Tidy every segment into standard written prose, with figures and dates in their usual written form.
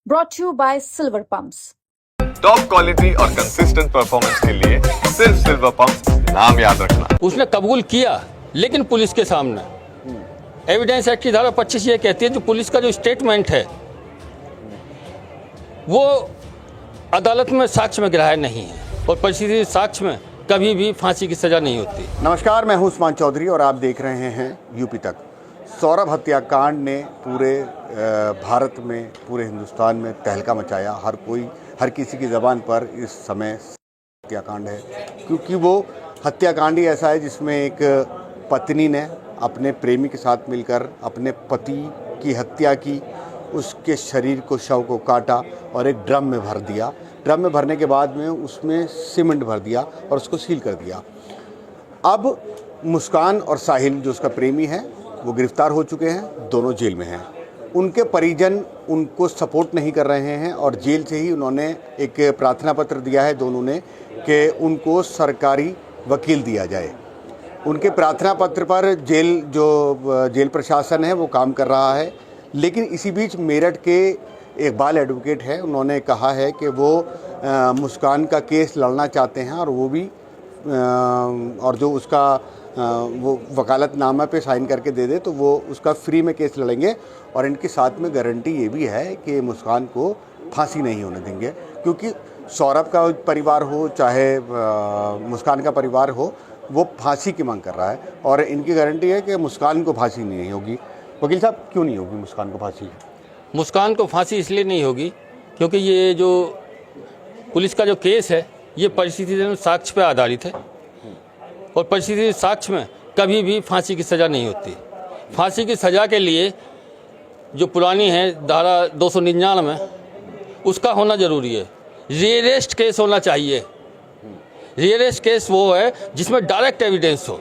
brought to you by Silver Pumps. Top quality और consistent performance के लिए सिर्फ सिल्वर पंप नाम याद रखना। उसने कबूल किया, लेकिन पुलिस के सामने एविडेंस एक्ट की धारा 25 ये कहती है जो पुलिस का जो स्टेटमेंट है वो अदालत में साक्ष्य में ग्राह्य नहीं है और परिस्थिति साक्ष्य में कभी भी फांसी की सजा नहीं होती। नमस्कार, मैं हूं उस्मान चौधरी और आप देख रहे हैं यूपी तक। सौरभ हत्याकांड ने पूरे भारत में, पूरे हिंदुस्तान में तहलका मचाया। हर किसी की ज़बान पर इस समय हत्याकांड है, क्योंकि वो हत्याकांड ही ऐसा है जिसमें एक पत्नी ने अपने प्रेमी के साथ मिलकर अपने पति की हत्या की, उसके शरीर को, शव को काटा और एक ड्रम में भर दिया। ड्रम में भरने के बाद में उसमें सीमेंट भर दिया और उसको सील कर दिया। अब मुस्कान और साहिल जो उसका प्रेमी है वो गिरफ्तार हो चुके हैं, दोनों जेल में हैं। उनके परिजन उनको सपोर्ट नहीं कर रहे हैं और जेल से ही उन्होंने एक प्रार्थना पत्र दिया है दोनों ने कि उनको सरकारी वकील दिया जाए। उनके प्रार्थना पत्र पर जेल प्रशासन है वो काम कर रहा है, लेकिन इसी बीच मेरठ के इकबाल एडवोकेट है, उन्होंने कहा है कि वो मुस्कान का केस लड़ना चाहते हैं और वो भी और जो उसका वो वकालतनामा पे साइन करके दे दे तो वो उसका फ्री में केस लड़ेंगे। और इनके साथ में गारंटी ये भी है कि मुस्कान को फांसी नहीं होने देंगे, क्योंकि सौरभ का परिवार हो चाहे मुस्कान का परिवार हो, वो फांसी की मांग कर रहा है और इनकी गारंटी है कि मुस्कान को फांसी नहीं होगी। वकील साहब, क्यों नहीं होगी मुस्कान को फांसी? मुस्कान को फांसी इसलिए नहीं होगी क्योंकि ये जो पुलिस का जो केस है ये परिस्थिति साक्ष्य पर आधारित है और परिस्थिति साक्ष्य में कभी भी फांसी की सज़ा नहीं होती। फांसी की सज़ा के लिए जो पुरानी है धारा 299 में उसका होना ज़रूरी है। रियरेस्ट केस होना चाहिए। रियरेस्ट केस वो है जिसमें डायरेक्ट एविडेंस हो।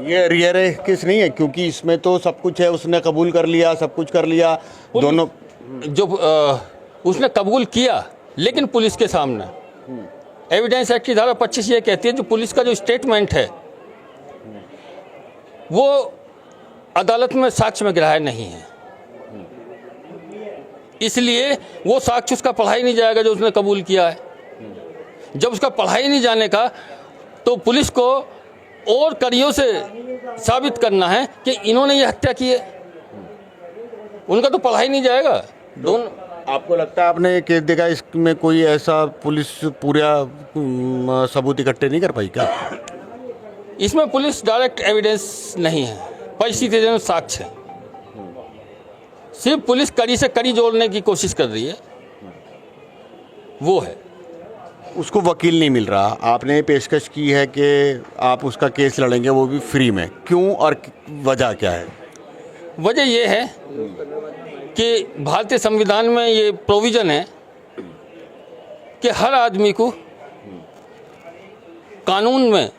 ये रियरेस्ट केस नहीं है, क्योंकि इसमें तो सब कुछ है, उसने कबूल कर लिया, सब कुछ कर लिया दोनों। जो उसने कबूल किया, लेकिन पुलिस के सामने एविडेंस एक्ट की धारा 25 ये कहती है जो पुलिस का जो स्टेटमेंट है वो अदालत में साक्ष्य में ग्राह्य नहीं है, इसलिए वो साक्ष्य उसका पढ़ा ही नहीं जाएगा जो उसने कबूल किया है। जब उसका पढ़ा ही नहीं जाने का तो पुलिस को और कड़ियों से साबित करना है कि इन्होंने ये हत्या की है, उनका तो पढ़ा ही नहीं जाएगा। दोनों आपको लगता है आपने केस देखा, इसमें कोई ऐसा पुलिस पूरा सबूत इकट्ठे नहीं कर पाई क्या? इसमें पुलिस डायरेक्ट एविडेंस नहीं है, परिस्थिति साक्ष्य है। सिर्फ पुलिस कड़ी से कड़ी जोड़ने की कोशिश कर रही है, वो है। उसको वकील नहीं मिल रहा। आपने पेशकश की है कि आप उसका केस लड़ेंगे, वो भी फ्री में। क्यों और वजह क्या है? वजह ये है कि भारतीय संविधान में ये प्रोविज़न है कि हर आदमी को कानून में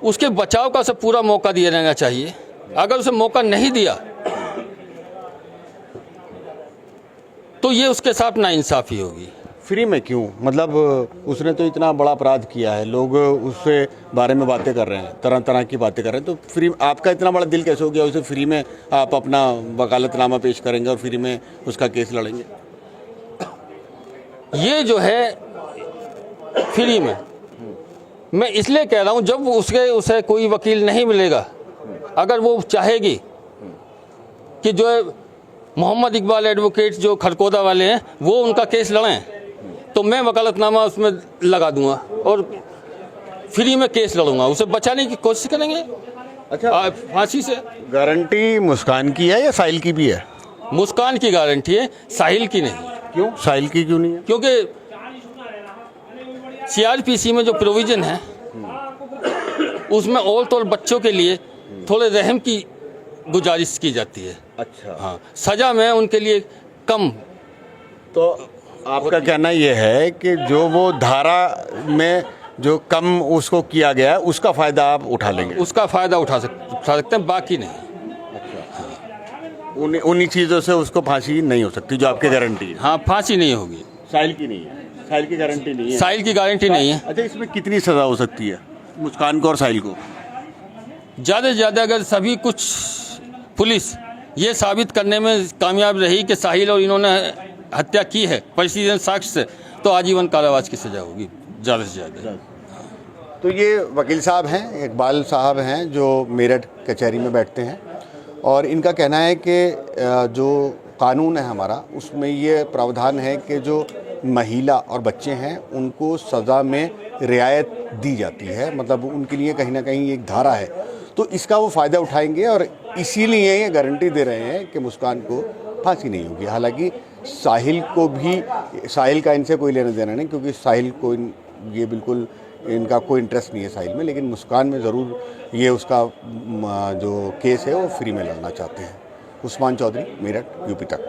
उसके बचाव का से पूरा मौका दिया जाना चाहिए। अगर उसे मौका नहीं दिया तो ये उसके साथ नाइंसाफ़ी होगी। फ्री में क्यों? मतलब उसने तो इतना बड़ा अपराध किया है, लोग उससे बारे में बातें कर रहे हैं, तरह तरह की बातें कर रहे हैं, तो फ्री आपका इतना बड़ा दिल कैसे हो गया उसे फ्री में आप अपना वकालतनामा पेश करेंगे और फ्री में उसका केस लड़ेंगे? ये जो है फ्री में मैं इसलिए कह रहा हूँ, जब उसे कोई वकील नहीं मिलेगा, अगर वो चाहेगी कि जो है मोहम्मद इकबाल एडवोकेट जो खड़कोदा वाले हैं वो उनका केस लड़ें, तो मैं वकालतनामा उसमें लगा दूंगा और फ्री में केस लड़ूंगा, उसे बचाने की कोशिश करेंगे। अच्छा, फांसी से गारंटी मुस्कान की है या साहिल की भी है? मुस्कान की गारंटी है, साहिल की नहीं। क्यों साहिल की क्यों नहीं है? क्योंकि CRPC में जो प्रोविज़न है उसमें औरत और बच्चों के लिए थोड़े रहम की गुजारिश की जाती है। अच्छा, हाँ, सज़ा में उनके लिए कम। तो आपका कहना यह है कि जो वो धारा में जो कम उसको किया गया है उसका फ़ायदा आप उठा लेंगे? उसका फ़ायदा उठा सकते हैं, बाकी नहीं। अच्छा, उन्हीं चीज़ों से उसको फांसी नहीं हो सकती जो आपकी गारंटी है? हाँ, फांसी नहीं होगी। साहिल की नहीं है? साहिल की गारंटी नहीं है? साहिल की गारंटी नहीं है। अच्छा, इसमें कितनी सज़ा हो सकती है मुस्कान को और साहिल को? ज़्यादा से ज़्यादा अगर सभी कुछ पुलिस ये साबित करने में कामयाब रही कि साहिल और इन्होंने हत्या की है परिस्थिति साक्ष्य से, तो आजीवन कारावास की सज़ा होगी ज़्यादा से ज़्यादा। तो ये वकील साहब हैं, इकबाल साहब हैं, जो मेरठ कचहरी में बैठते हैं, और इनका कहना है कि जो कानून है हमारा उसमें ये प्रावधान है कि जो महिला और बच्चे हैं उनको सज़ा में रियायत दी जाती है, मतलब उनके लिए कहीं ना कहीं एक धारा है, तो इसका वो फ़ायदा उठाएंगे और इसीलिए ये गारंटी दे रहे हैं कि मुस्कान को फांसी नहीं होगी। हालांकि साहिल का इनसे कोई लेना देना नहीं, क्योंकि साहिल को ये बिल्कुल इनका कोई इंटरेस्ट नहीं है साहिल में, लेकिन मुस्कान में ज़रूर ये उसका जो केस है वो फ्री में लड़ना चाहते हैं। उस्मान चौधरी, मेरठ, यूपी तक।